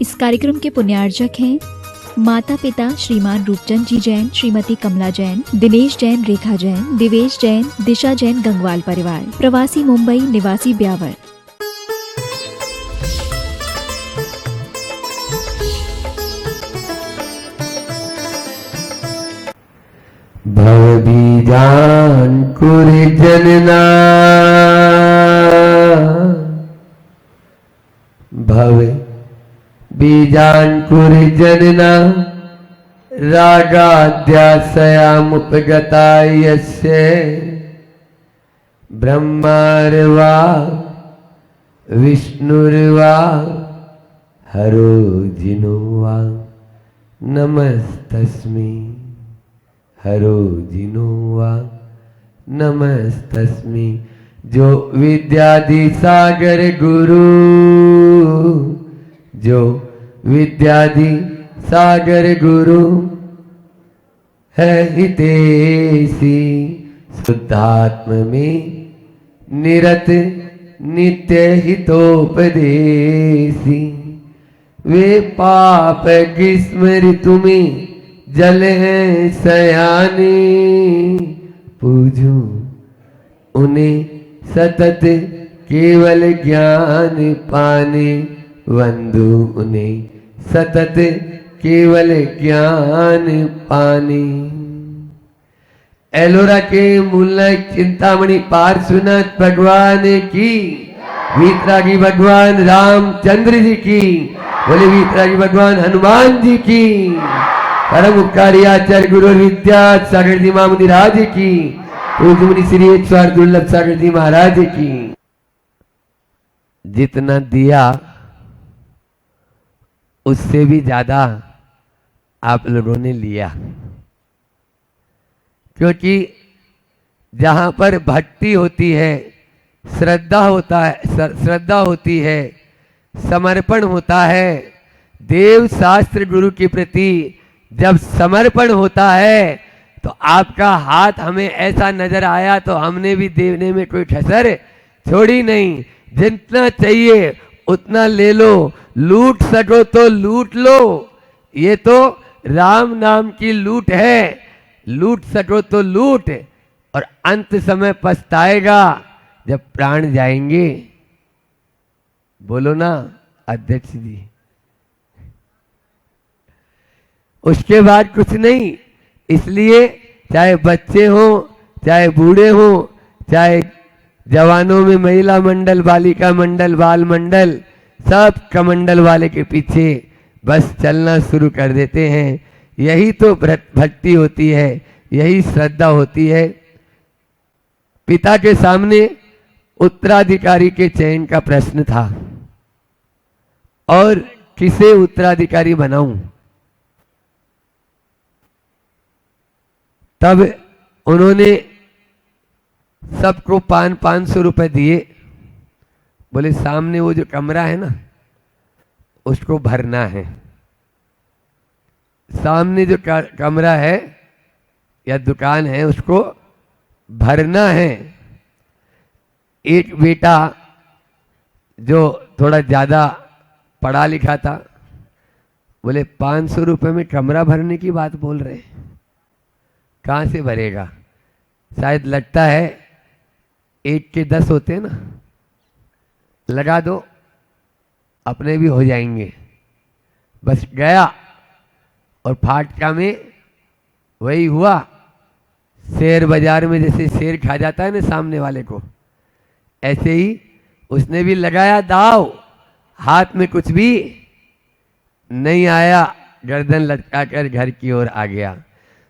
इस कार्यक्रम के पुण्यार्जक हैं माता पिता श्रीमान रूपचंद जी जैन, श्रीमती कमला जैन, दिनेश जैन, रेखा जैन, दिवेश जैन, दिशा जैन, गंगवाल परिवार, प्रवासी मुंबई, निवासी ब्यावर। भवबीजांकुर जनना भव बीजांकुर जनना रागाद्याशयामुपगता यस्य ब्रह्मार्वा विष्णुर्वा हरो जिनो वा नमस्तस्मै हरो जिनो वा नमस्तस्मै। जो विद्यादि सागर गुरु, जो विद्यादि सागर गुरु है हितेशी, शुद्धात्म में निरत नित्य हितोपदेशी। वे पाप ग्रीष्म ऋतु में जल है सयाने, पूजूं उन्हें सतत केवल ज्ञान पाने, वंदू उन्हें सतत केवल ज्ञान पाने। एलोरा के मूलक चिंतामणि पार्श्वनाथ भगवान की, वीतरागी भगवान रामचंद्र जी की, बोले वीतरागी भगवान हनुमान जी की, परम उपकारी आचार्य गुरु विद्या सागर जी महामुनि राज की, पूज्य मुनि श्री 108 दुर्लभ सागर जी महाराज की। जितना दिया उससे भी ज्यादा आप लोगों ने लिया, क्योंकि जहां पर भक्ति होती है, श्रद्धा होती है, समर्पण होता है, देव शास्त्र गुरु के प्रति जब समर्पण होता है तो आपका हाथ हमें ऐसा नजर आया तो हमने भी देने में कोई कसर छोड़ी नहीं। जितना चाहिए उतना ले लो, लूट सको तो लूट लो, ये तो राम नाम की लूट है। लूट सको तो लूट, और अंत समय पछताएगा जब प्राण जाएंगे। बोलो ना अध्यक्ष जी। उसके बाद कुछ नहीं। इसलिए चाहे बच्चे हों, चाहे बूढ़े हों, चाहे जवानों में महिला मंडल, बालिका मंडल, बाल मंडल, सब कमंडल वाले के पीछे बस चलना शुरू कर देते हैं। यही तो भक्ति होती है, यही श्रद्धा होती है। पिता के सामने उत्तराधिकारी के चयन का प्रश्न था, और किसे उत्तराधिकारी बनाऊं। तब उन्होंने सबको 500 रुपए दिए। बोले सामने वो जो कमरा है ना उसको भरना है। सामने जो कमरा है या दुकान है उसको भरना है। एक बेटा जो थोड़ा ज्यादा पढ़ा लिखा था, बोले 500 रुपए में कमरा भरने की बात बोल रहे हैं, कहां से भरेगा। शायद लगता है 1 के 10 होते हैं ना, लगा दो अपने भी हो जाएंगे। बस गया और फाटका में वही हुआ। शेर बाजार में जैसे शेर खा जाता है ना सामने वाले को, ऐसे ही उसने भी लगाया दाव, हाथ में कुछ भी नहीं आया, गर्दन लटकाकर घर की ओर आ गया।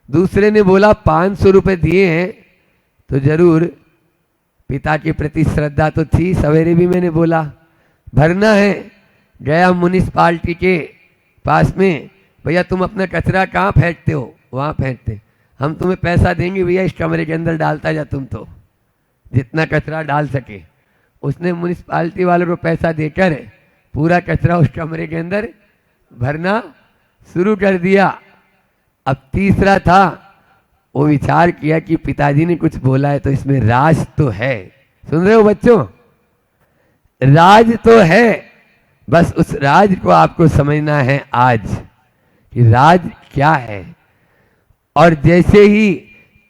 दूसरे ने बोला 500 रुपए दिए हैं तो जरूर पिता के प्रति श्रद्धा तो थी। सवेरे भी मैंने बोला भरना है। गया म्युनिसिपालिटी के पास में, भैया तुम अपना कचरा कहाँ फेंकते हो, वहाँ फेंकते, हम तुम्हें पैसा देंगे भैया, इस कमरे के अंदर डालता जा तुम तो जितना कचरा डाल सके। उसने म्युनिसिपालिटी वालों को पैसा देकर पूरा कचरा उस कमरे के अंदर भरना शुरू कर दिया। अब तीसरा था, वो विचार किया कि पिताजी ने कुछ बोला है तो इसमें राज तो है। सुन रहे हो बच्चों, राज तो है। बस उस राज को आपको समझना है आज कि राज क्या है। और जैसे ही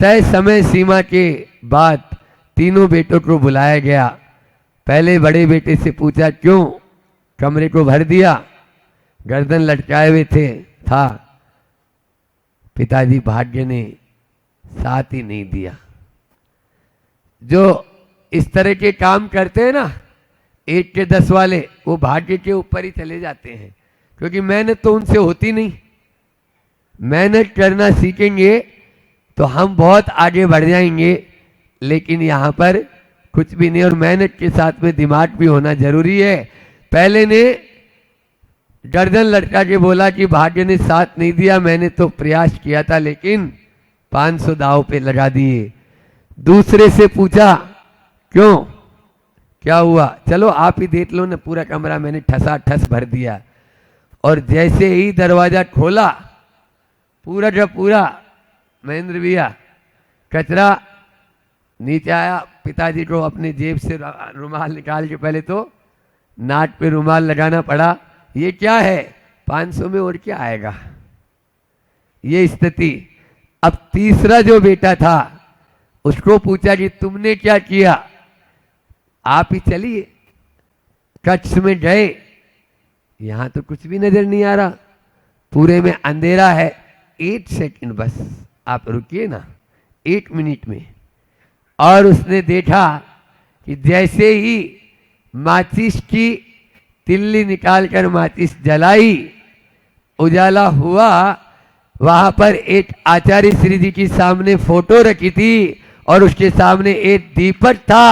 तय समय सीमा के बाद तीनों बेटों को बुलाया गया, पहले बड़े बेटे से पूछा क्यों, कमरे को भर दिया, गर्दन लटकाए हुए था। पिताजी भाग्य ने साथ ही नहीं दिया। जो इस तरह के काम करते हैं ना, 1 के 10 वाले, वो भाग्य के ऊपर ही चले जाते हैं, क्योंकि मेहनत तो उनसे होती नहीं। मेहनत करना सीखेंगे तो हम बहुत आगे बढ़ जाएंगे, लेकिन यहाँ पर कुछ भी नहीं। और मेहनत के साथ में दिमाग भी होना जरूरी है। पहले ने गर्दन लटका के बोला कि भाग्य ने साथ नहीं दिया, मैंने तो प्रयास किया था, लेकिन 500 दाव पे लगा दिए। दूसरे से पूछा क्यों, क्या हुआ, चलो आप ही देख लो ना, पूरा कमरा मैंने ठसा ठस भर दिया। और जैसे ही दरवाजा खोला, पूरा का पूरा महेंद्र भैया कचरा नीचे आया। पिताजी को अपने जेब से रुमाल निकाल के पहले तो नाक पे रुमाल लगाना पड़ा। ये क्या है, 500 में और क्या आएगा, ये स्थिति। अब तीसरा जो बेटा था उसको पूछा कि तुमने क्या किया, आप ही चलिए। कक्ष में गए, यहां तो कुछ भी नजर नहीं आ रहा, पूरे में अंधेरा है। 1 सेकंड बस आप रुकिए ना, 1 मिनट में। और उसने देखा कि जैसे ही माचिस की तिल्ली निकालकर माचिस जलाई, उजाला हुआ, वहां पर एक आचार्य श्री जी की सामने फोटो रखी थी और उसके सामने एक दीपक था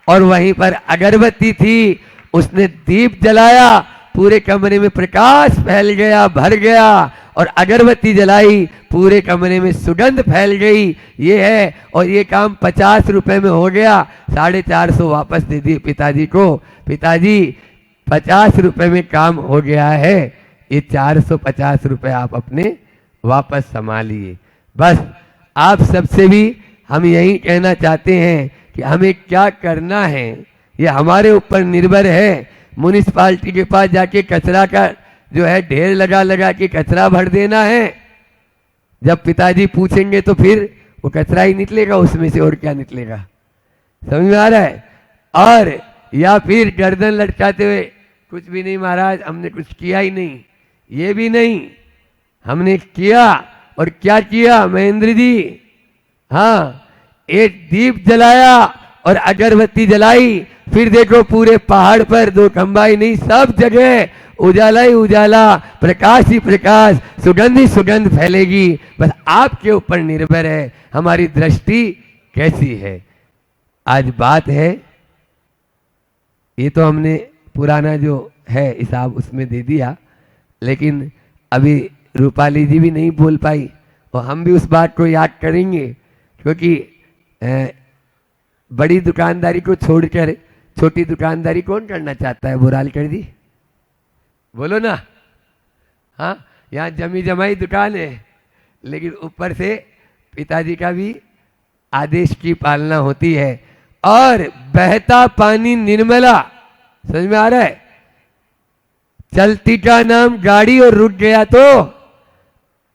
और वहीं पर अगरबत्ती थी। उसने दीप जलाया, पूरे कमरे में प्रकाश फैल गया, भर गया। और अगरबत्ती जलाई, पूरे कमरे में सुगंध फैल गई। ये है, और ये काम 50 रुपए में हो गया। 450 वापस दे दिए पिताजी को। पिताजी 50 रुपए में काम हो गया है, ये 450 रुपए आप अपने वापस संभालिए। बस आप सबसे भी हम यही कहना चाहते हैं कि हमें क्या करना है, ये हमारे ऊपर निर्भर है। म्युनिसिपालिटी के पास जाके कचरा का जो है ढेर लगा लगा के कचरा भर देना है। जब पिताजी पूछेंगे तो फिर वो कचरा ही निकलेगा उसमें से, और क्या निकलेगा, समझ में आ रहा है। और या फिर गर्दन लटकाते हुए कुछ भी नहीं महाराज, हमने कुछ किया ही नहीं, ये भी नहीं, हमने किया। और क्या किया महेंद्र जी, हाँ, एक दीप जलाया और अगरबत्ती जलाई। फिर देखो पूरे पहाड़ पर 2 खंबा ही नहीं, सब जगह उजाला ही उजाला, प्रकाश ही प्रकाश, सुगंध ही सुगंध फैलेगी। बस आपके ऊपर निर्भर है हमारी दृष्टि कैसी है। आज बात है, ये तो हमने पुराना जो है हिसाब उसमें दे दिया, लेकिन अभी रूपाली जी भी नहीं बोल पाई और हम भी उस बात को याद करेंगे, क्योंकि बड़ी दुकानदारी को छोड़कर छोटी दुकानदारी कौन करना चाहता है, बुरालकर जी बोलो ना। हाँ, यहाँ जमी जमाई दुकान है, लेकिन ऊपर से पिताजी का भी आदेश की पालना होती है। और बहता पानी निर्मला, समझ में आ रहा है। चलती का नाम गाड़ी और रुक गया तो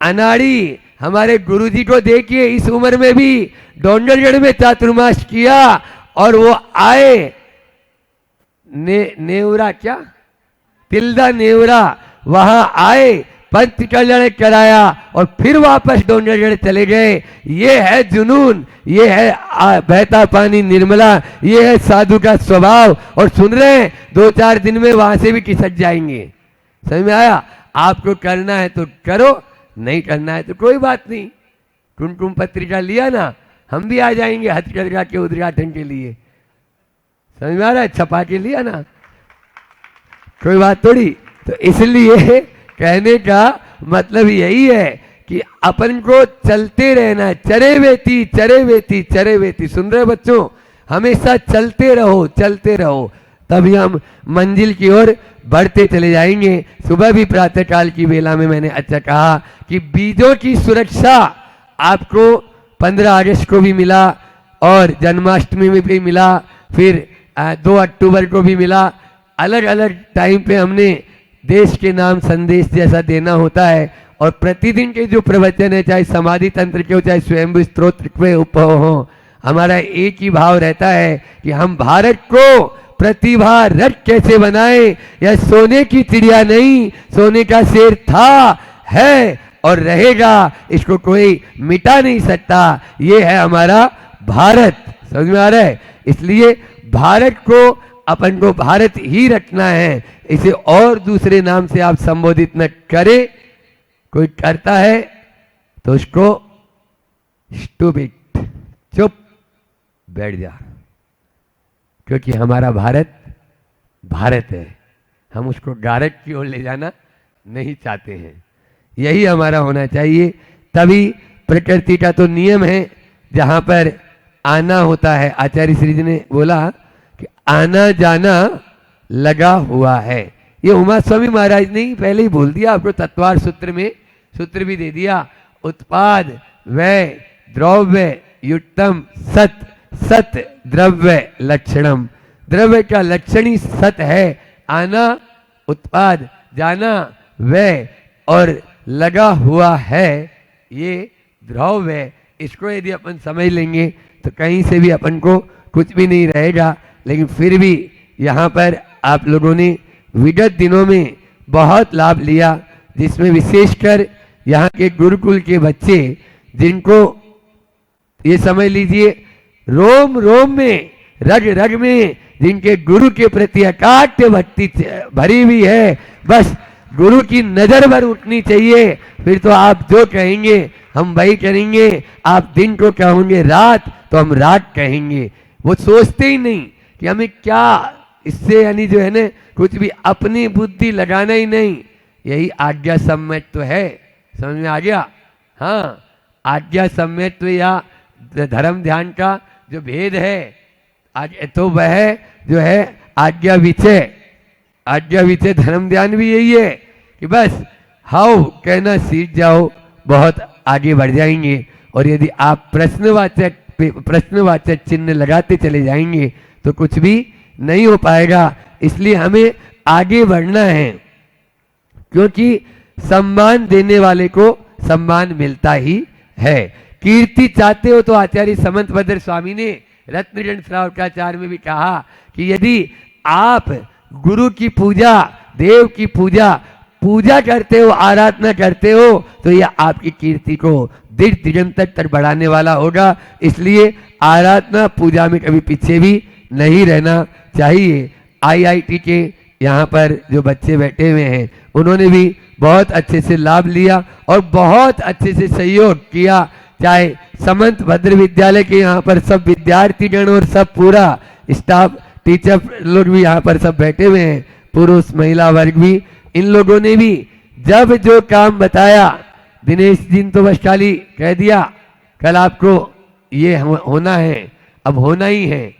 अनाड़ी। हमारे गुरुजी को देखिए, इस उम्र में भी डोंगरगढ़ में चातुर्मास किया और वो आए नेवरा, क्या तिल्दा नेवरा, वहां आए, पंथ कल्याण कराया और फिर वापस डोंगरगढ़ चले गए। ये है जुनून, ये है बहता पानी निर्मला, ये है साधु का स्वभाव। और सुन रहे हैं, 2-4 दिन में वहां से भी खिसक जाएंगे। समझ में आया। आपको करना है तो करो, नहीं करना है तो कोई बात नहीं। कुमकुम पत्रिका लिया ना, हम भी आ जाएंगे हथकरघा के उद्घाटन के लिए। समझ में आ रहा है, छपा के लिया ना, कोई बात थोड़ी। तो इसलिए कहने का मतलब यही है कि अपन को चलते रहना, चरे वेती चरे वेती चरे वेती। सुन रहे बच्चों, हमेशा चलते रहो, चलते रहो, तभी हम मंजिल की ओर बढ़ते चले जाएंगे। सुबह भी प्रातः काल की वेला में मैंने अच्छा कहा कि बीजों की सुरक्षा आपको 15 अगस्त को भी मिला और जन्माष्टमी में भी मिला, फिर 2 अक्टूबर को भी मिला। अलग अलग टाइम पे हमने देश के नाम संदेश जैसा देना होता है, और प्रतिदिन के जो प्रवचन है, चाहे समाधि तंत्र के हो चाहे स्वयं स्तोत्र के उपव हो, हमारा एक ही भाव रहता है कि हम भारत को प्रतिभा रथ कैसे बनाए। यह सोने की चिड़िया नहीं, सोने का शेर था, है और रहेगा, इसको कोई मिटा नहीं सकता। ये है हमारा भारत। समझ में आ रहा है? इसलिए भारत को अपन को भारत ही रखना है, इसे और दूसरे नाम से आप संबोधित न करें। कोई करता है तो उसको स्टूपिड, चुप बैठ जा, क्योंकि हमारा भारत भारत है, हम उसको गारक की ओर ले जाना नहीं चाहते हैं। यही हमारा होना चाहिए। तभी प्रकृति का तो नियम है, जहां पर आना होता है। आचार्य श्री जी ने बोला कि आना जाना लगा हुआ है। ये उमा स्वामी महाराज ने पहले ही बोल दिया आपको, तत्वार सूत्र में सूत्र भी दे दिया। उत्पाद व्यय द्रव्य युक्तम सत, सत द्रव्य लक्षणम। द्रव्य का लक्षण ही सत है। आना उत्पाद, जाना व्यय और लगा हुआ है ये द्रव्य। इसको यदि अपन समझ लेंगे तो कहीं से भी अपन को कुछ भी नहीं रहेगा। लेकिन फिर भी यहाँ पर आप लोगों ने विगत दिनों में बहुत लाभ लिया, जिसमें विशेषकर यहाँ के गुरुकुल के बच्चे, जिनको ये समझ लीजिए रोम रोम में रग रग में जिनके गुरु के प्रति अकाट्य भक्ति भरी हुई है, बस गुरु की नजर भर उठनी चाहिए। फिर तो आप जो कहेंगे हम वही करेंगे। आप दिन को कहोगे रात तो हम रात कहेंगे। वो सोचते ही नहीं कि हमें क्या इससे, यानी जो है ना, कुछ भी अपनी बुद्धि लगाना ही नहीं। यही आज्ञा सम्यत्व है। समझ में आ गया? हाँ, आज्ञा सम्यत्व या धर्म ध्यान का जो भेद है, आज तो वह जो है आज्ञा विचय। आज्ञा विचय धर्म ध्यान भी यही है कि बस हाउ कहना सीख जाओ, बहुत आगे बढ़ जाएंगे। और यदि आप प्रश्नवाचक चिन्ह लगाते चले जाएंगे तो कुछ भी नहीं हो पाएगा। इसलिए हमें आगे बढ़ना है, क्योंकि सम्मान देने वाले को सम्मान मिलता ही है। कीर्ति चाहते हो तो आचार्य समंत भद्र स्वामी ने रत्नजन श्रावकाचार्य में भी कहा कि यदि आप गुरु की पूजा, देव की पूजा करते हो, आराधना करते हो, तो यह आपकी कीर्ति को दृढ़ दिगंत तक बढ़ाने वाला होगा। इसलिए आराधना पूजा में कभी पीछे भी नहीं रहना चाहिए। IIT के यहाँ पर जो बच्चे बैठे हुए हैं, उन्होंने भी बहुत अच्छे से लाभ लिया और बहुत अच्छे से सहयोग किया। चाहे समंत भद्र विद्यालय के यहाँ पर सब विद्यार्थीगण और सब पूरा स्टाफ, टीचर लोग भी यहाँ पर सब बैठे हुए हैं, पुरुष महिला वर्ग भी। इन लोगों ने भी जब जो काम बताया, दिनेश जी ने तो बस खाली कह दिया कल आपको ये होना है, अब होना ही है।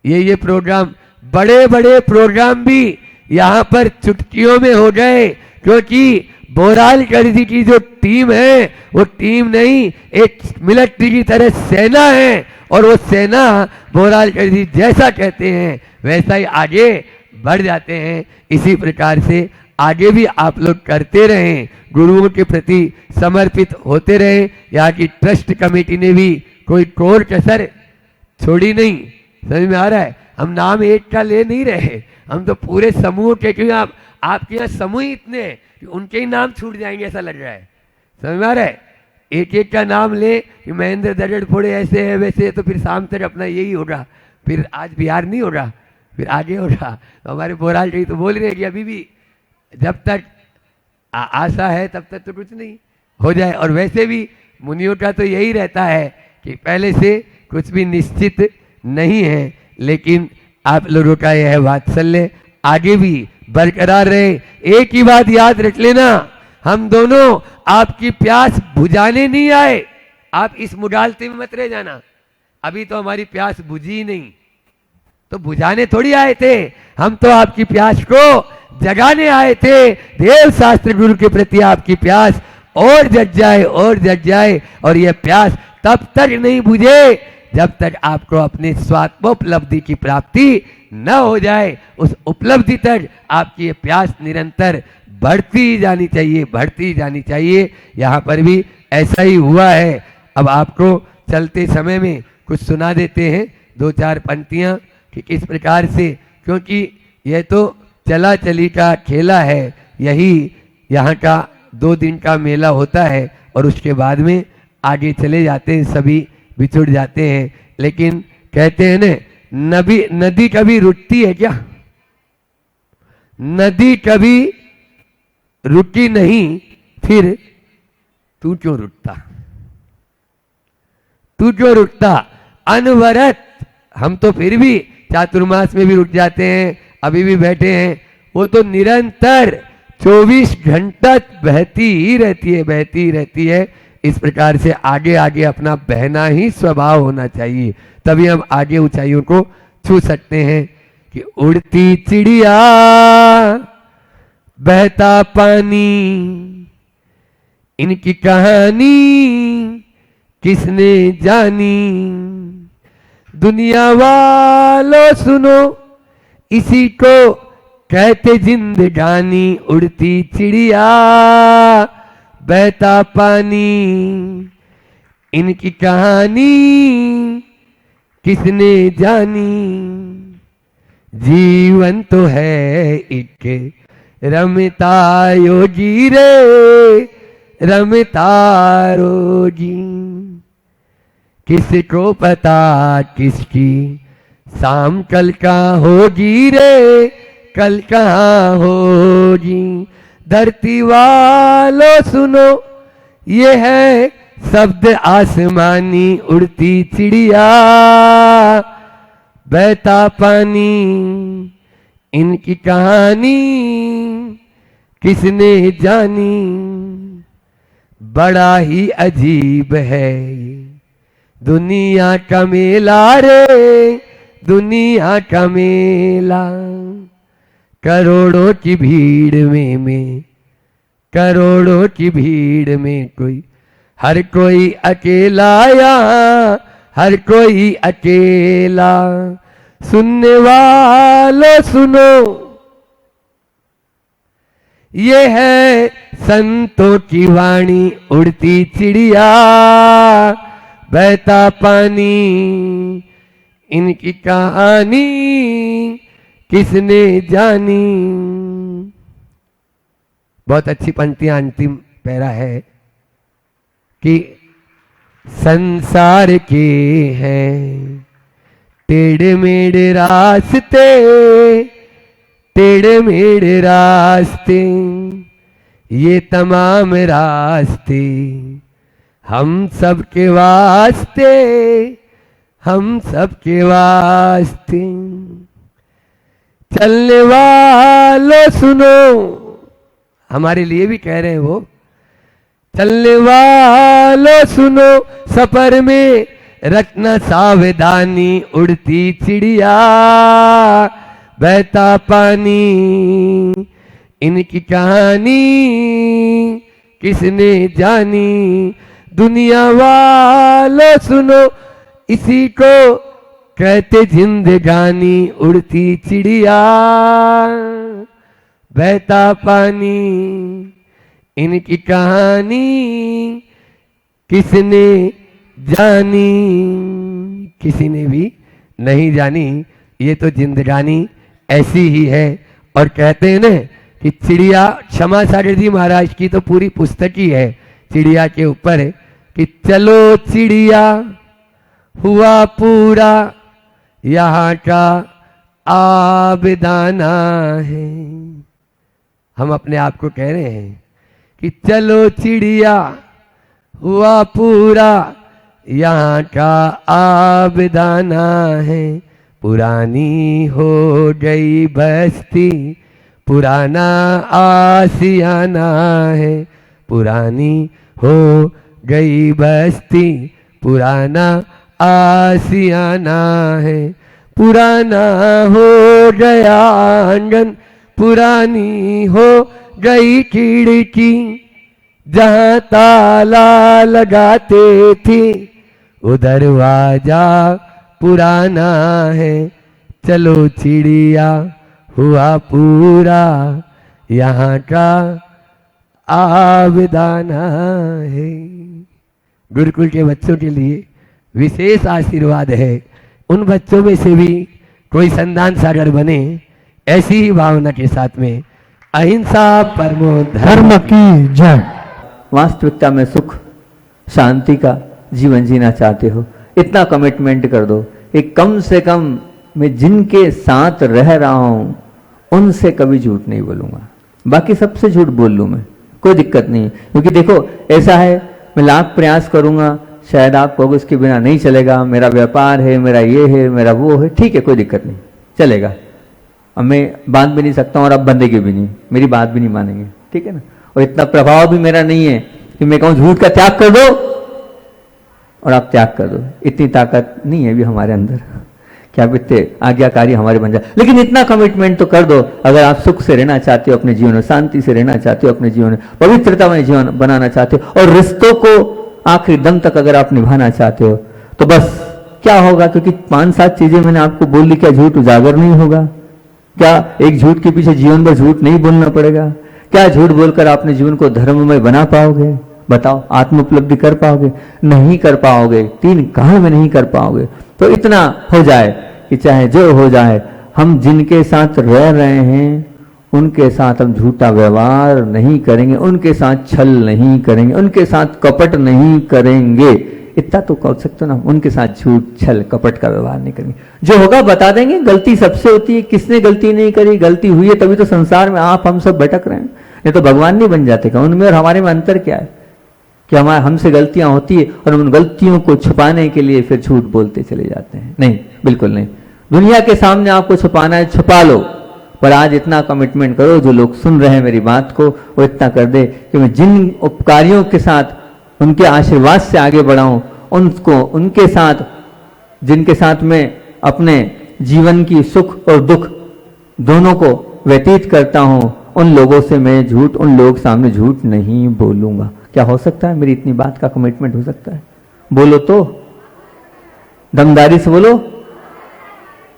ये प्रोग्राम, बड़े बड़े प्रोग्राम भी यहाँ पर चुटकियों में हो गए, क्योंकि बोरालकर जी की जो टीम है वो टीम नहीं, एक मिलिट्री की तरह सेना है। और वो सेना बोरालकर जी जैसा कहते हैं वैसा ही आगे बढ़ जाते हैं। इसी प्रकार से आगे भी आप लोग करते रहें, गुरुओं के प्रति समर्पित होते रहें। यहाँ की ट्रस्ट कमेटी ने भी कोई कोर कसर छोड़ी नहीं। समझ में आ रहा है? हम नाम एक का ले नहीं रहे, हम तो पूरे समूह के, क्योंकि आपके यहाँ समूह इतने कि उनके ही नाम छूट जाएंगे ऐसा लग रहा है। समझ में आ रहा है? एक एक का नाम ले कि महेंद्र दरड़ फोड़े ऐसे है वैसे है, तो फिर शाम तक अपना यही होगा। फिर आज बिहार नहीं होगा, फिर आगे होगा। तो हमारे बोराल जी तो बोल रहे हैं कि अभी भी जब तक आशा है तब तक तो कुछ नहीं हो जाए। और वैसे भी मुनियों का तो यही रहता है कि पहले से कुछ भी निश्चित नहीं है, लेकिन आप लोगों का यह वात्सल्य आगे भी बरकरार रहे। एक ही बात याद रख लेना, हम दोनों आपकी प्यास बुझाने नहीं आए। आप इस मुगालते में मत रह जाना, अभी तो हमारी प्यास बुझी ही नहीं, तो बुझाने थोड़ी आए थे। हम तो आपकी प्यास को जगाने आए थे। देव शास्त्र गुरु के प्रति आपकी प्यास और जग जाए और जग जाए। और यह प्यास तब तक नहीं बुझे जब तक आपको अपने स्वात्मोपलब्धि की प्राप्ति न हो जाए, उस उपलब्धि तक आपकी ये प्यास निरंतर बढ़ती ही जानी चाहिए, बढ़ती ही जानी चाहिए। यहाँ पर भी ऐसा ही हुआ है। अब आपको चलते समय में कुछ सुना देते हैं, 2-4 पंक्तियाँ कि किस प्रकार से, क्योंकि यह तो चला चली का खेला है, यही यहाँ का 2 दिन का मेला होता है और उसके बाद में आगे चले जाते हैं, सभी बिछुड़ जाते हैं। लेकिन कहते हैं ना, नदी कभी रुकती है क्या? नदी कभी रुकी नहीं, फिर तू क्यों रुकता? तू क्यों रुकता? अनवरत हम तो फिर भी चातुर्मास में भी रुक जाते हैं, अभी भी बैठे हैं। वो तो निरंतर 24 घंटा बहती ही रहती है, बहती ही रहती है। इस प्रकार से आगे आगे अपना बहना ही स्वभाव होना चाहिए, तभी हम आगे ऊंचाइयों को छू सकते हैं। कि उड़ती चिड़िया बहता पानी, इनकी कहानी किसने जानी? दुनिया वालों सुनो, इसी को कहते जिंदगानी। उड़ती चिड़िया बहता पानी, इनकी कहानी किसने जानी? जीवन तो है एक रमता योगी रे, रमता रोगी। किसको पता किसकी शाम कल का होगी रे, कल कहाँ होगी? धरती वालों सुनो, ये है शब्द आसमानी। उड़ती चिड़िया बहता पानी, इनकी कहानी किसने जानी? बड़ा ही अजीब है ये दुनिया का मेला रे, दुनिया का मेला। करोड़ों की भीड़ में करोड़ों की भीड़ में कोई, हर कोई अकेला यहाँ, हर कोई अकेला। सुनने वालों सुनो, ये है संतों की वाणी। उड़ती चिड़िया बहता पानी, इनकी कहानी किसने जानी? बहुत अच्छी पंक्तियां, अंतिम पैरा है कि संसार के हैं टेढ़े मेढ़े रास्ते, टेढ़े मेढ़े रास्ते। ये तमाम रास्ते हम सबके वास्ते, हम सबके वास्ते। चलने वालों सुनो, हमारे लिए भी कह रहे हैं वो। चलने वालों सुनो, सफर में रखना सावधानी। उड़ती चिड़िया बहता पानी, इनकी कहानी किसने जानी? दुनिया वालों सुनो, इसी को कहते जिंदगानी। उड़ती चिड़िया बहता पानी, इनकी कहानी किसने जानी? किसी ने भी नहीं जानी। ये तो जिंदगानी ऐसी ही है। और कहते हैं ना कि चिड़िया, क्षमा सागर जी महाराज की तो पूरी पुस्तक ही है चिड़िया के ऊपर है कि चलो चिड़िया हुआ पूरा, यहाँ का आबदाना है। हम अपने आप को कह रहे हैं कि चलो चिड़िया हुआ पूरा, यहाँ का आबदाना है। पुरानी हो गई बस्ती, पुराना आसियाना है। पुरानी हो गई बस्ती, पुराना आसियाना है। पुराना हो गया आंगन, पुरानी हो गई खिड़की। जहाँ ताला लगाते थे वो दरवाजा पुराना है, चलो चिड़िया हुआ पूरा, यहाँ का आबदाना है। गुरुकुल के बच्चों के लिए विशेष आशीर्वाद है। उन बच्चों में से भी कोई संतान सागर बने, ऐसी ही भावना के साथ में अहिंसा परमो धर्म की जय। वास्तविकता में सुख शांति का जीवन जीना चाहते हो, इतना कमिटमेंट कर दो। एक कम से कम मैं जिनके साथ रह रहा हूं उनसे कभी झूठ नहीं बोलूंगा, बाकी सबसे झूठ बोल लूं मैं, कोई दिक्कत नहीं। क्योंकि देखो ऐसा है, मैं लाख प्रयास करूंगा, शायद आप कहोगे उसके बिना नहीं चलेगा, मेरा व्यापार है, मेरा ये है, मेरा वो है, ठीक है कोई दिक्कत नहीं, चलेगा। अब मैं बांध भी नहीं सकता हूं और आप बंधेगे भी नहीं, मेरी बात भी नहीं मानेंगे, ठीक है ना। और इतना प्रभाव भी मेरा नहीं है कि मैं कहूं झूठ का त्याग कर दो और आप त्याग कर दो, इतनी ताकत नहीं है भी हमारे अंदर कि आप इतने आज्ञाकारी हमारे बन जाए। लेकिन इतना कमिटमेंट तो कर दो, अगर आप सुख से रहना चाहते हो अपने जीवन में, शांति से रहना चाहते हो अपने जीवन में, पवित्रता में जीवन बनाना चाहते हो और रिश्तों को आखिरी दम तक अगर आप निभाना चाहते हो, तो बस क्या होगा, क्योंकि 5-7 चीजें मैंने आपको बोल ली, क्या झूठ उजागर नहीं होगा? क्या एक झूठ के पीछे जीवन भर झूठ नहीं बोलना पड़ेगा? क्या झूठ बोलकर अपने जीवन को धर्ममय बना पाओगे? बताओ, आत्म उपलब्धि कर पाओगे? नहीं कर पाओगे, 3 काल में नहीं कर पाओगे। तो इतना हो जाए कि चाहे जो हो जाए, हम जिनके साथ रह रहे हैं उनके साथ हम झूठा व्यवहार नहीं करेंगे, उनके साथ छल नहीं करेंगे, उनके साथ कपट नहीं करेंगे। इतना तो कर सकते हो ना, उनके साथ झूठ छल कपट का व्यवहार नहीं करेंगे। जो होगा बता देंगे, गलती सबसे होती है, किसने गलती नहीं करी, गलती हुई है तभी तो संसार में आप हम सब भटक रहे हैं, नहीं तो भगवान नहीं बन जाते क्या? उनमें और हमारे में अंतर क्या है कि हमारे हमसे गलतियां होती है और उन गलतियों को छुपाने के लिए फिर झूठ बोलते चले जाते हैं। नहीं, बिल्कुल नहीं। दुनिया के सामने आपको छुपाना है, छुपा लो, पर आज इतना कमिटमेंट करो, जो लोग सुन रहे हैं मेरी बात को वो इतना कर दे कि मैं जिन उपकारियों के साथ उनके आशीर्वाद से आगे बढ़ाऊं, उनको उनके साथ जिनके साथ मैं अपने जीवन की सुख और दुख दोनों को व्यतीत करता हूं, उन लोगों से मैं झूठ, उन लोगों के सामने झूठ नहीं बोलूंगा। क्या हो सकता है? मेरी इतनी बात का कमिटमेंट हो सकता है? बोलो तो, दमदारी से बोलो,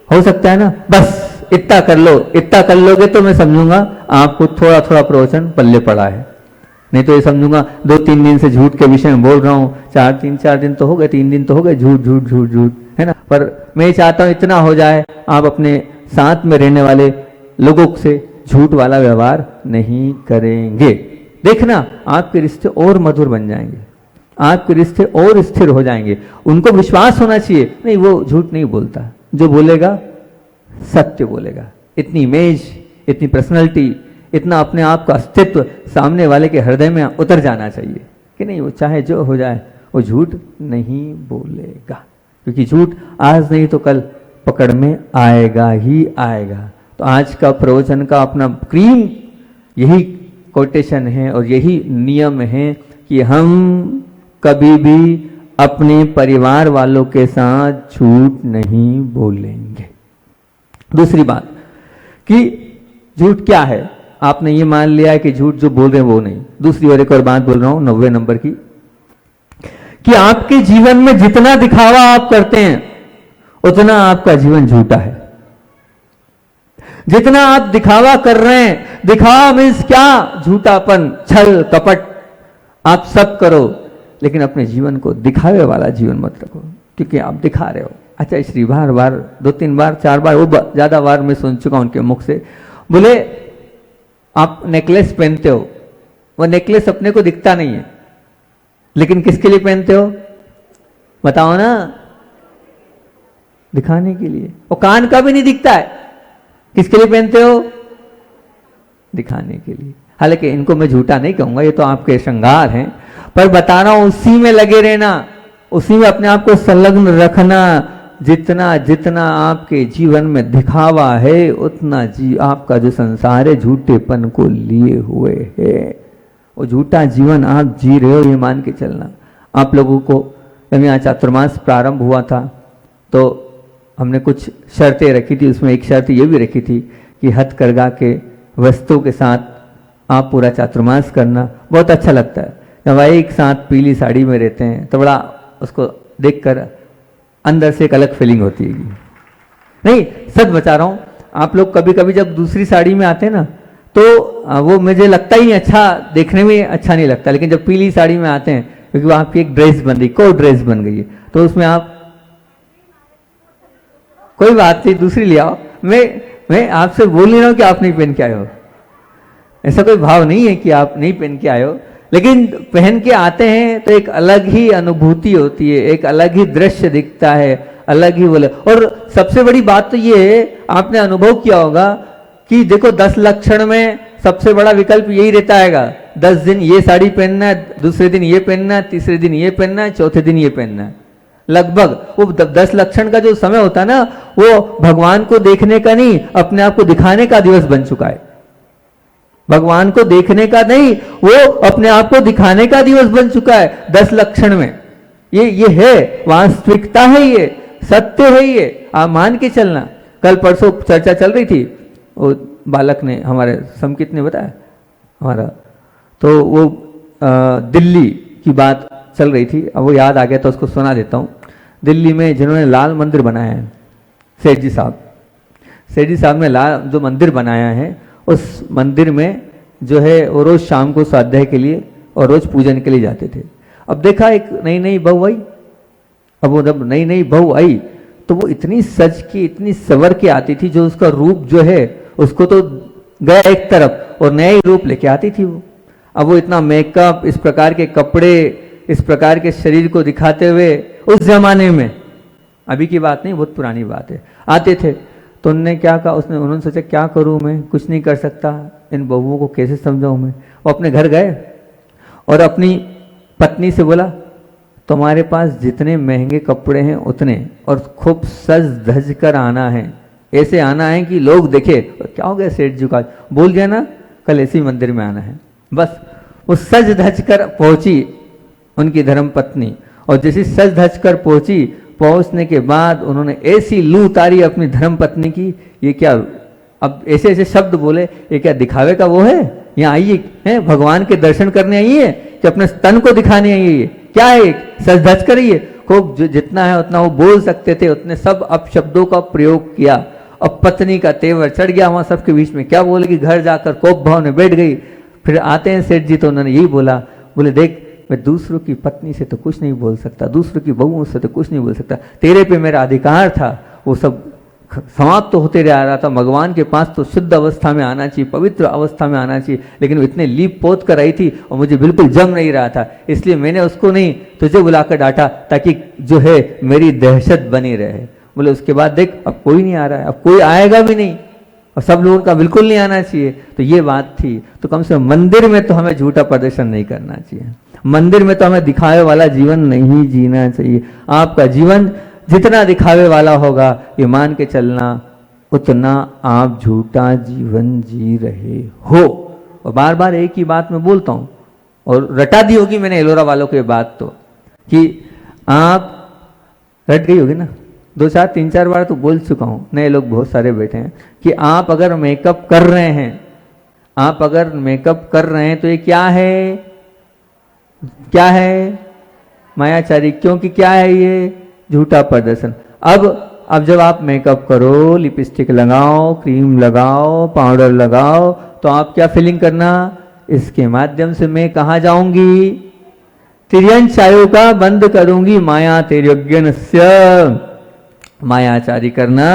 हो सकता है ना? बस इतना कर लो, इतना कर लोगे तो मैं समझूंगा आपको थोड़ा थोड़ा प्रवचन पल्ले पड़ा है। नहीं तो ये समझूंगा 2-3 दिन से झूठ के विषय में बोल रहा हूं, 4 दिन तो हो गए, 3 दिन तो हो गए, झूठ झूठ झूठ झूठ, है ना। पर मैं चाहता हूं इतना हो जाए, आप अपने साथ में रहने वाले लोगों से झूठ वाला व्यवहार नहीं करेंगे। देखना आपके रिश्ते और मधुर बन जाएंगे, आपके रिश्ते और स्थिर हो जाएंगे। उनको विश्वास होना चाहिए, नहीं वो झूठ नहीं बोलता, जो बोलेगा सत्य बोलेगा। इतनी इमेज, इतनी पर्सनैलिटी, इतना अपने आप का अस्तित्व सामने वाले के हृदय में उतर जाना चाहिए कि नहीं, वो चाहे जो हो जाए वो झूठ नहीं बोलेगा, क्योंकि झूठ आज नहीं तो कल पकड़ में आएगा ही आएगा। तो आज का प्रवचन का अपना क्रीम यही कोटेशन है और यही नियम है कि हम कभी भी अपने परिवार वालों के साथ झूठ नहीं बोलेंगे। दूसरी बात कि झूठ क्या है, आपने ये मान लिया है कि झूठ जो बोल रहे हैं वो नहीं। दूसरी और एक और बात बोल रहा हूं 90 नंबर की, कि आपके जीवन में जितना दिखावा आप करते हैं उतना आपका जीवन झूठा है। जितना आप दिखावा कर रहे हैं, दिखावा मीन्स क्या? झूठापन, छल कपट, आप सब करो, लेकिन अपने जीवन को दिखावे वाला जीवन मत रखो, क्योंकि आप दिखा रहे हो। अच्छा श्री बार 2-3 बार 4 बार, वो ज्यादा बार मैं सुन चुका उनके मुख से, बोले आप नेकलेस पहनते हो, वो नेकलेस अपने को दिखता नहीं है, लेकिन किसके लिए पहनते हो बताओ ना? दिखाने के लिए। और कान का भी नहीं दिखता है, किसके लिए पहनते हो? दिखाने के लिए। हालांकि इनको मैं झूठा नहीं कहूंगा, ये तो आपके श्रृंगार हैं, पर बता रहा हूं उसी में लगे रहना, उसी में अपने आप को संलग्न रखना। जितना जितना आपके जीवन में दिखावा है, उतना आपका जो संसार है झूठेपन को लिए हुए है। वो झूठा जीवन आप जी रहे हो, ये मान के चलना। आप लोगों को जब यहाँ चातुर्मास प्रारंभ हुआ था तो हमने कुछ शर्तें रखी थी, उसमें एक शर्त ये भी रखी थी कि हथकरघा के वस्तु के साथ आप पूरा चातुर्मास करना। बहुत अच्छा लगता है जब एक साथ पीली साड़ी में रहते हैं, तो बड़ा उसको देखकर अंदर से एक अलग फीलिंग होती है। नहीं, सच बता रहा हूं, आप लोग कभी कभी जब दूसरी साड़ी में आते हैं ना, तो वो मुझे लगता ही अच्छा, देखने में अच्छा नहीं लगता, लेकिन जब पीली साड़ी में आते हैं, क्योंकि वो आपकी एक ड्रेस बन गई, कोई ड्रेस बन गई है, तो उसमें आप कोई बात नहीं, दूसरी ले आओ। मैं आपसे बोल नहीं रहा हूं कि आप नहीं पहन के आए हो, ऐसा कोई भाव नहीं है कि आप नहीं पहन के आए हो, लेकिन पहन के आते हैं तो एक अलग ही अनुभूति होती है, एक अलग ही दृश्य दिखता है, अलग ही बोले। और सबसे बड़ी बात तो ये है, आपने अनुभव किया होगा कि देखो 10 लक्षण में सबसे बड़ा विकल्प यही रहता है, 10 दिन ये साड़ी पहनना है, दूसरे दिन ये पहनना है, तीसरे दिन ये पहनना है, चौथे दिन ये पहनना है। लगभग वो 10 लक्षण का जो समय होता है ना, वो भगवान को देखने का नहीं, अपने आप को दिखाने का दिवस बन चुका है। भगवान को देखने का नहीं, वो अपने आप को दिखाने का दिवस बन चुका है 10 लक्षण में। ये है वास्तविकता, है ये सत्य है, ये आप मान के चलना। कल परसों चर्चा चल रही थी, वो बालक ने, हमारे समकित ने बताया हमारा, तो वो दिल्ली की बात चल रही थी, अब वो याद आ गया तो उसको सुना देता हूँ। दिल्ली में जिन्होंने लाल मंदिर बनाया है, सेठ जी साहब ने लाल जो मंदिर बनाया है, उस मंदिर में जो है वो रोज शाम को स्वाध्याय के लिए और रोज पूजन के लिए जाते थे। अब देखा एक नई बहू आई, अब वो जब नई बहू आई तो वो इतनी सज की, इतनी सवर के आती थी, जो उसका रूप जो है उसको तो गया एक तरफ और नया ही रूप लेके आती थी वो। अब वो इतना मेकअप, इस प्रकार के कपड़े, इस प्रकार के शरीर को दिखाते हुए उस जमाने में, अभी की बात नहीं, बहुत पुरानी बात है, आते थे। तो उन्होंने क्या कहा, उन्होंने सोचा क्या करूं मैं, कुछ नहीं कर सकता, इन बहुओं को कैसे समझाऊं मैं। वो अपने घर गए और अपनी पत्नी से बोला, तुम्हारे पास जितने महंगे कपड़े हैं उतने, और खूब सज धज कर आना है, ऐसे आना है कि लोग देखे। क्या हो गया सेठ जी का, बोल दिया ना कल ऐसे मंदिर में आना है। बस वो सज धज कर पहुंची उनकी धर्म पत्नी, और जैसी सज धज कर पहुंचने के बाद उन्होंने ऐसी लू उतारी अपनी धर्म पत्नी की, ये क्या, अब ऐसे ऐसे शब्द बोले, ये क्या दिखावे का वो है, यहाँ आइए है भगवान के दर्शन करने आई है कि अपने स्तन को दिखाने आई है, क्या है, सज धज कर रही है। खूब जितना है उतना वो बोल सकते थे, उतने सब अपशब्दों का प्रयोग किया। अब पत्नी का तेवर चढ़ गया वहां सबके बीच में, क्या बोलेगी, घर जाकर कोप भाव में बैठ गई। फिर आते हैं सेठ जी, तो उन्होंने यही बोला, बोले देख, मैं दूसरों की पत्नी से तो कुछ नहीं बोल सकता, दूसरों की बहुओं से तो कुछ नहीं बोल सकता, तेरे पे मेरा अधिकार था, वो सब समाप्त तो होते रहा था। भगवान के पास तो शुद्ध अवस्था में आना चाहिए, पवित्र अवस्था में आना चाहिए, लेकिन वो इतने लीप पोत कर आई थी और मुझे बिल्कुल जम नहीं रहा था, इसलिए मैंने उसको नहीं तुझे बुलाकर डांटा, ताकि जो है मेरी दहशत बनी रहे। बोले उसके बाद देख, अब कोई नहीं आ रहा है, अब कोई आएगा भी नहीं, और सब लोगों का बिल्कुल नहीं आना चाहिए। तो ये बात थी। तो कम से कम मंदिर में तो हमें झूठा प्रदर्शन नहीं करना चाहिए, मंदिर में तो हमें दिखावे वाला जीवन नहीं जीना चाहिए। आपका जीवन जितना दिखावे वाला होगा, ये मान के चलना, उतना आप झूठा जीवन जी रहे हो। और बार बार एक ही बात मैं बोलता हूं, और रटा दी होगी मैंने एलोरा वालों की बात, तो कि आप रट गई होगी ना, 2 4 3 4 बार तो बोल चुका हूं, नए लोग बहुत सारे बैठे हैं, कि आप अगर मेकअप कर रहे हैं, आप अगर मेकअप कर रहे हैं, तो ये क्या है, क्या है, मायाचारी। क्योंकि क्या है, ये झूठा प्रदर्शन। अब जब आप मेकअप करो, लिपस्टिक लगाओ, क्रीम लगाओ, पाउडर लगाओ, तो आप क्या फीलिंग करना, इसके माध्यम से मैं कहाँ जाऊंगी, तिर्यंचायु का बंद करूंगी, माया तिर्यज्ञनस्य। मायाचारी करना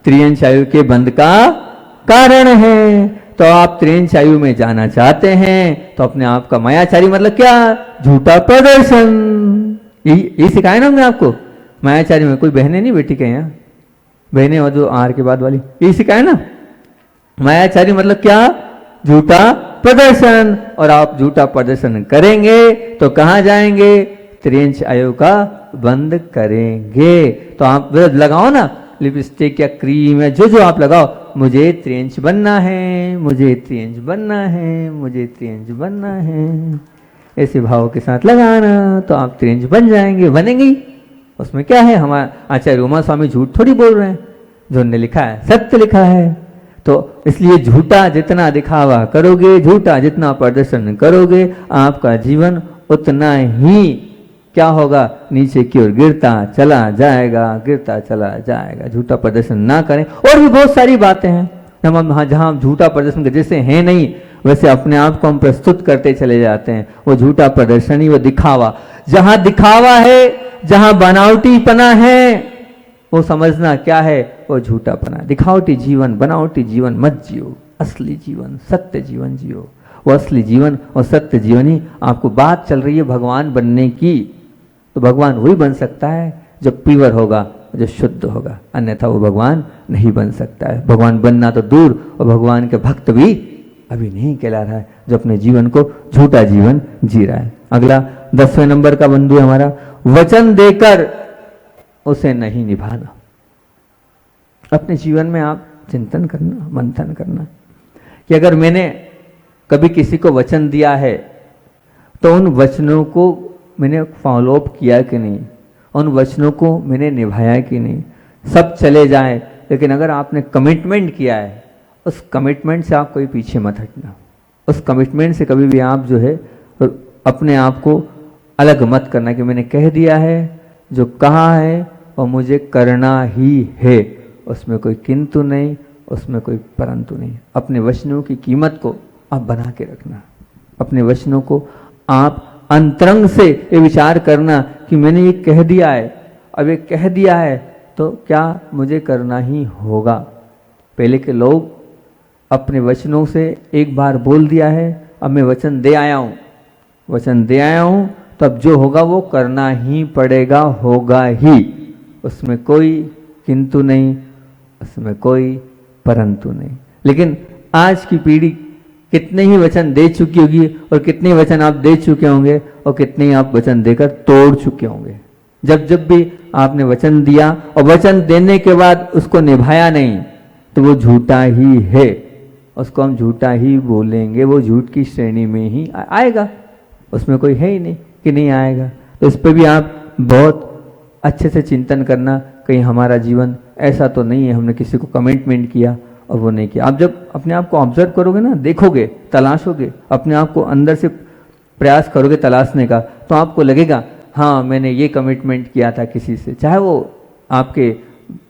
त्रियंचायु के बंद का कारण है। तो आप त्रियंचायु में जाना चाहते हैं, तो अपने आप का मायाचारी मतलब क्या, झूठा प्रदर्शन। यही सिखाया ना हमने आपको, मायाचारी में कोई बहनें नहीं बेटी के यहाँ, बहनें और जो आर के बाद वाली, यही सिखाया ना। मायाचारी मतलब क्या, झूठा प्रदर्शन। और आप झूठा प्रदर्शन करेंगे तो कहाँ जाएंगे, त्रियंचायु का बंद करेंगे। तो आप लगाओ ना लिपस्टिक या क्रीम या जो आप लगाओ, मुझे त्रियंच बनना है, मुझे त्रियंच बनना है, मुझे त्रियंच बनना है, ऐसे भाव के साथ लगाना, तो आप त्रियंच बन जाएंगे, बनेंगे ही। उसमें क्या है, हमारे आचार्य उमा स्वामी झूठ थोड़ी बोल रहे हैं, जो उन्होंने लिखा है सत्य लिखा है। तो इसलिए झूठा जितना दिखावा करोगे, झूठा जितना प्रदर्शन करोगे, आपका जीवन उतना ही क्या होगा? नीचे की ओर गिरता चला जाएगा, गिरता चला जाएगा। झूठा प्रदर्शन ना करें। और भी बहुत सारी बातें हैं जहाँ हम झूठा प्रदर्शन जैसे हैं नहीं वैसे अपने आप को हम प्रस्तुत करते चले जाते हैं। वो झूठा प्रदर्शन ही, वो दिखावा। जहां दिखावा है, जहां बनावटीपना है, वो समझना क्या है? वो झूठापना। दिखावटी जीवन, बनावटी जीवन मत जियो। असली जीवन, सत्य जीवन जियो। वो असली जीवन और सत्य जीवन ही आपको बात चल रही है भगवान बनने की, तो भगवान वही बन सकता है जो प्योर होगा, जो शुद्ध होगा, अन्यथा वो भगवान नहीं बन सकता है। भगवान बनना तो दूर, और भगवान के भक्त भी अभी नहीं कहला रहा है जो अपने जीवन को झूठा जीवन जी रहा है। अगला 10वें नंबर का बंधु है हमारा, वचन देकर उसे नहीं निभाना। अपने जीवन में आप चिंतन करना, मंथन करना कि अगर मैंने कभी किसी को वचन दिया है तो उन वचनों को मैंने फॉलो अप किया कि नहीं, उन वचनों को मैंने निभाया कि नहीं। सब चले जाए, लेकिन अगर आपने कमिटमेंट किया है, उस कमिटमेंट से आप कोई पीछे मत हटना। उस कमिटमेंट से कभी भी आप जो है अपने आप को अलग मत करना कि मैंने कह दिया है, जो कहा है और मुझे करना ही है, उसमें कोई किंतु नहीं, उसमें कोई परंतु नहीं। अपने वचनों की कीमत को आप बना के रखना। अपने वचनों को आप अंतरंग से ये विचार करना कि मैंने ये कह दिया है, अब ये कह दिया है तो क्या मुझे करना ही होगा। पहले के लोग अपने वचनों से एक बार बोल दिया है, अब मैं वचन दे आया हूँ, वचन दे आया हूँ, तो अब जो होगा वो करना ही पड़ेगा, होगा ही। उसमें कोई किंतु नहीं, उसमें कोई परंतु नहीं। लेकिन आज की पीढ़ी कितने ही वचन दे चुकी होगी, और कितने वचन आप दे चुके होंगे, और कितने ही आप वचन देकर तोड़ चुके होंगे। जब जब भी आपने वचन दिया और वचन देने के बाद उसको निभाया नहीं, तो वो झूठा ही है, उसको हम झूठा ही बोलेंगे। वो झूठ की श्रेणी में ही आएगा, उसमें कोई है ही नहीं कि नहीं आएगा। तो इस पर भी आप बहुत अच्छे से चिंतन करना, कहीं हमारा जीवन ऐसा तो नहीं है हमने किसी को कमिटमेंट किया और वो नहीं किया। आप जब अपने आप को ऑब्जर्व करोगे ना, देखोगे, तलाशोगे, अपने आप को अंदर से प्रयास करोगे तलाशने का, तो आपको लगेगा हाँ मैंने ये कमिटमेंट किया था किसी से, चाहे वो आपके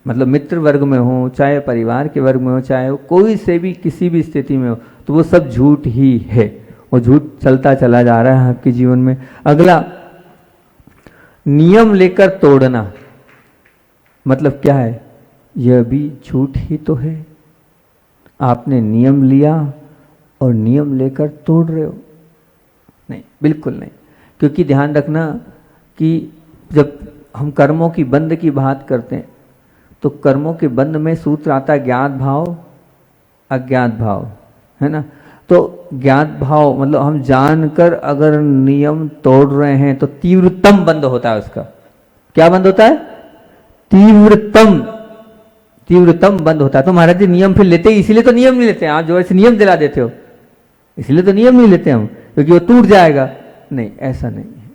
मतलब मित्र वर्ग में हो, चाहे परिवार के वर्ग में हो, चाहे वो कोई से भी किसी भी स्थिति में हो, तो वो सब झूठ ही है। वो झूठ चलता चला जा रहा है आपके जीवन में। अगला, नियम लेकर तोड़ना, मतलब क्या है? यह भी झूठ ही तो है। आपने नियम लिया और नियम लेकर तोड़ रहे हो? नहीं, बिल्कुल नहीं। क्योंकि ध्यान रखना कि जब हम कर्मों की बंध की बात करते हैं, तो कर्मों के बंध में सूत्र आता है ज्ञात भाव, अज्ञात भाव, है ना। तो ज्ञात भाव मतलब हम जानकर अगर नियम तोड़ रहे हैं तो तीव्रतम बंध होता है उसका। क्या बंध होता है? तीव्रतम बंद होता है। तो महाराज जी नियम फिर लेते ही, इसीलिए तो नियम नहीं लेते हैं। आप जो ऐसे नियम दिला देते हो, इसलिए तो नियम नहीं लेते हम, क्योंकि वो टूट जाएगा। नहीं, ऐसा नहीं है।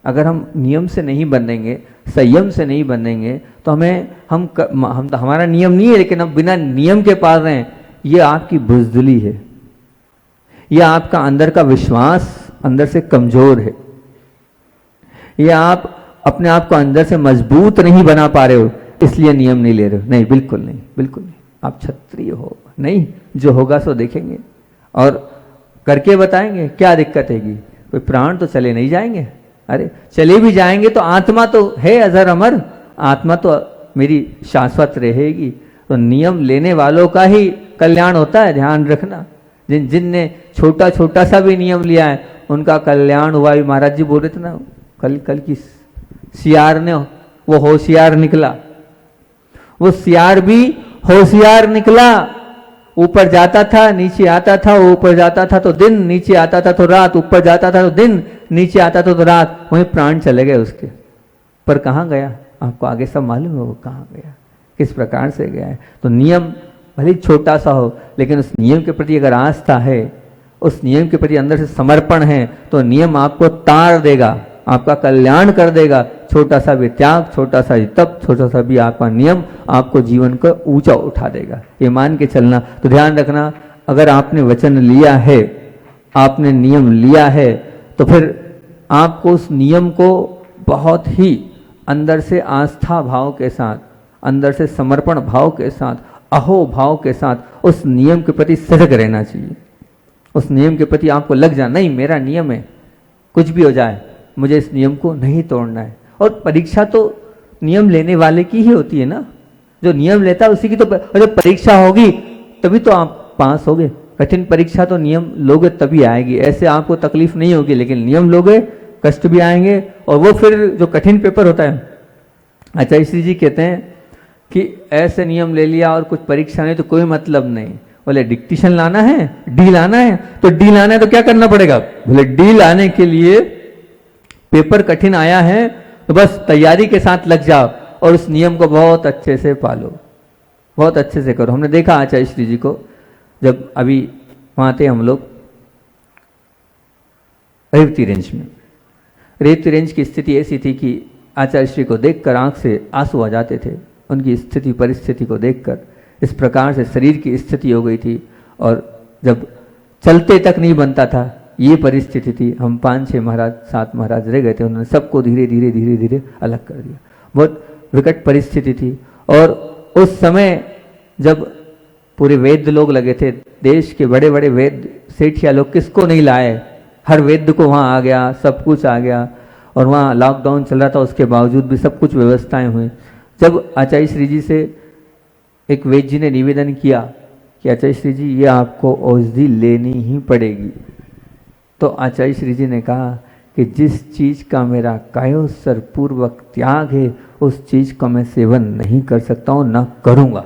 अगर हम नियम से नहीं बनेंगे, संयम से नहीं बनेंगे, तो हम तो हमारा नियम नहीं है, लेकिन हम बिना नियम के पाल रहे हैं, ये आपकी बुज़दिली है, यह आपका अंदर का विश्वास अंदर से कमजोर है, या आप अपने आप को अंदर से मजबूत नहीं बना पा रहे हो, इसलिए नियम नहीं ले रहे हो। नहीं, बिल्कुल नहीं, बिल्कुल नहीं। आप क्षत्रिय हो। नहीं, जो होगा सो देखेंगे और करके बताएंगे। क्या दिक्कत हैगी? कोई प्राण तो चले नहीं जाएंगे। अरे चले भी जाएंगे तो आत्मा तो है अजर अमर, आत्मा तो मेरी शाश्वत रहेगी। तो नियम लेने वालों का ही कल्याण होता है, ध्यान रखना। जिनने छोटा छोटा सा भी नियम लिया है उनका कल्याण हुआ। भी महाराज जी बोल रहे थे ना, कल की सियार ने, वो होशियार निकला, वो सियार भी होशियार निकला। ऊपर जाता था, नीचे आता था, ऊपर जाता था तो दिन, नीचे आता था तो रात, ऊपर जाता था तो दिन, नीचे आता था तो रात। वहीं प्राण चले गए उसके। पर कहाँ गया? आपको आगे सब मालूम है वो कहाँ गया, किस प्रकार से गया है। तो नियम भले छोटा सा हो, लेकिन उस नियम के प्रति अगर आस्था है, उस नियम के प्रति अंदर से समर्पण है, तो नियम आपको तार देगा, आपका कल्याण कर देगा। छोटा सा भी त्याग, छोटा सा भी तप, छोटा सा भी आपका नियम आपको जीवन को ऊंचा उठा देगा। ये मान के चलना। तो ध्यान रखना, अगर आपने वचन लिया है, आपने नियम लिया है, तो फिर आपको उस नियम को बहुत ही अंदर से आस्था भाव के साथ, अंदर से समर्पण भाव के साथ, अहो भाव के साथ उस नियम के प्रति सजग रहना चाहिए। उस नियम के प्रति आपको लग जाए, नहीं मेरा नियम है, कुछ भी हो जाए मुझे इस नियम को नहीं तोड़ना है। और परीक्षा तो नियम लेने वाले की ही होती है ना, जो नियम लेता है उसी की तो जब परीक्षा होगी तभी तो आप पास होगे। कठिन परीक्षा तो नियम लोगे तभी आएगी, ऐसे आपको तकलीफ नहीं होगी, लेकिन नियम लोगे कष्ट भी आएंगे। और वो फिर जो कठिन पेपर होता है, आचार्य श्री जी कहते हैं कि ऐसे नियम ले लिया और कुछ परीक्षा नहीं तो कोई मतलब नहीं। बोले डिक्टेशन लाना है, डी लाना है, तो डी लाना है तो क्या करना पड़ेगा? बोले डी लाने के लिए पेपर कठिन आया है तो बस तैयारी के साथ लग जाओ और उस नियम को बहुत अच्छे से पालो, बहुत अच्छे से करो। हमने देखा आचार्य श्री जी को, जब अभी वहाँ थे हम लोग रेवती रेंज में। रेवती रेंज की स्थिति ऐसी थी कि आचार्य श्री को देखकर आंख से आंसू आ जाते थे। उनकी स्थिति परिस्थिति को देखकर इस प्रकार से शरीर की स्थिति हो गई थी और जब चलते तक नहीं बनता था, ये परिस्थिति थी। हम 5-6 महाराज 7 महाराज रह गए थे, उन्होंने सबको धीरे धीरे धीरे धीरे अलग कर दिया। बहुत विकट परिस्थिति थी। और उस समय जब पूरे वैद्य लोग लगे थे, देश के बड़े बड़े वैद्य सेठिया लोग किसको नहीं लाए, हर वैद्य को वहाँ आ गया, सब कुछ आ गया। और वहाँ लॉकडाउन चल रहा था, उसके बावजूद भी सब कुछ व्यवस्थाएं हुई। जब आचार्य श्री जी से एक वैद्य जी ने निवेदन किया कि आचार्य श्री जी ये आपको औषधि लेनी ही पड़ेगी, तो आचार्य श्री जी ने कहा कि जिस चीज़ का मेरा कायोत्सर पूर्वक त्याग है उस चीज़ का मैं सेवन नहीं कर सकता हूँ, ना करूँगा।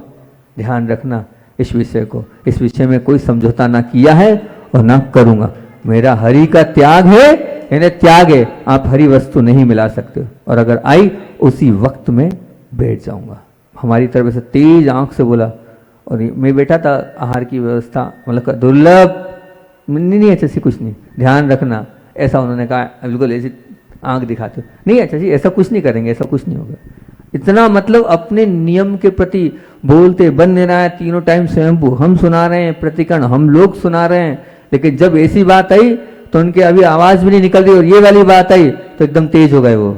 ध्यान रखना इस विषय को, इस विषय में कोई समझौता ना किया है और ना करूँगा। मेरा हरि का त्याग है, यानी त्याग है, आप हरि वस्तु नहीं मिला सकते, और अगर आई उसी वक्त में बैठ जाऊँगा। हमारी तरफ से तेज आंख से बोला। और मैं बैठा था, आहार की व्यवस्था मतलब दुर्लभ नहीं अच्छा सी कुछ नहीं, ध्यान रखना, ऐसा उन्होंने कहा। बिल्कुल ऐसी आंख दिखाते, नहीं अच्छा जी ऐसा कुछ नहीं करेंगे, ऐसा कुछ नहीं होगा। इतना मतलब अपने नियम के प्रति बोलते बन नहीं रहा है। तीनों टाइम स्वयंभू हम सुना रहे हैं, प्रतिकरण हम लोग सुना रहे हैं, लेकिन जब ऐसी बात आई तो उनके अभी आवाज भी नहीं निकल रही, और ये वाली बात आई तो एकदम तेज हो गए। वो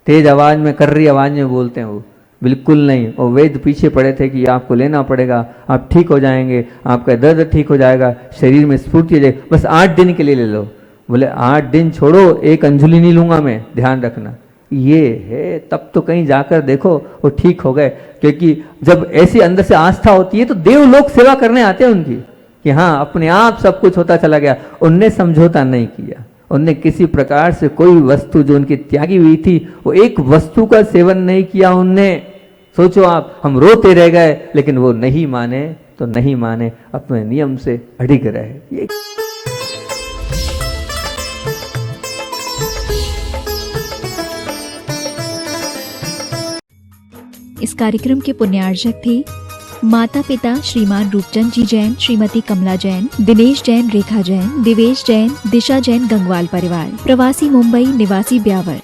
तेज आवाज में, कर्री आवाज में बोलते हैं वो, बिल्कुल नहीं। और वैद्य पीछे पड़े थे कि आपको लेना पड़ेगा, आप ठीक हो जाएंगे, आपका दर्द ठीक हो जाएगा, शरीर में स्फूर्ति आ जाएगी, बस 8 दिन के लिए ले लो। बोले 8 दिन छोड़ो, एक अंजुलि नहीं लूंगा मैं, ध्यान रखना। ये है, तब तो कहीं जाकर देखो वो ठीक हो गए। क्योंकि जब ऐसी अंदर से आस्था होती है तो देव लोग सेवा करने आते हैं उनकी, कि हाँ अपने आप सब कुछ होता चला गया। उनने समझौता नहीं किया, उनने किसी प्रकार से कोई वस्तु जो उनकी त्यागी हुई थी वो एक वस्तु का सेवन नहीं किया उनने। सोचो आप, हम रोते रह गए लेकिन वो नहीं माने तो नहीं माने, अपने नियम से अडिग रहे। ये इस कार्यक्रम के पुण्यार्चक थे माता पिता श्रीमान रूपचंद जी जैन, श्रीमती कमला जैन, दिनेश जैन, रेखा जैन, दिवेश जैन, दिशा जैन, गंगवाल परिवार, प्रवासी मुंबई, निवासी ब्यावर।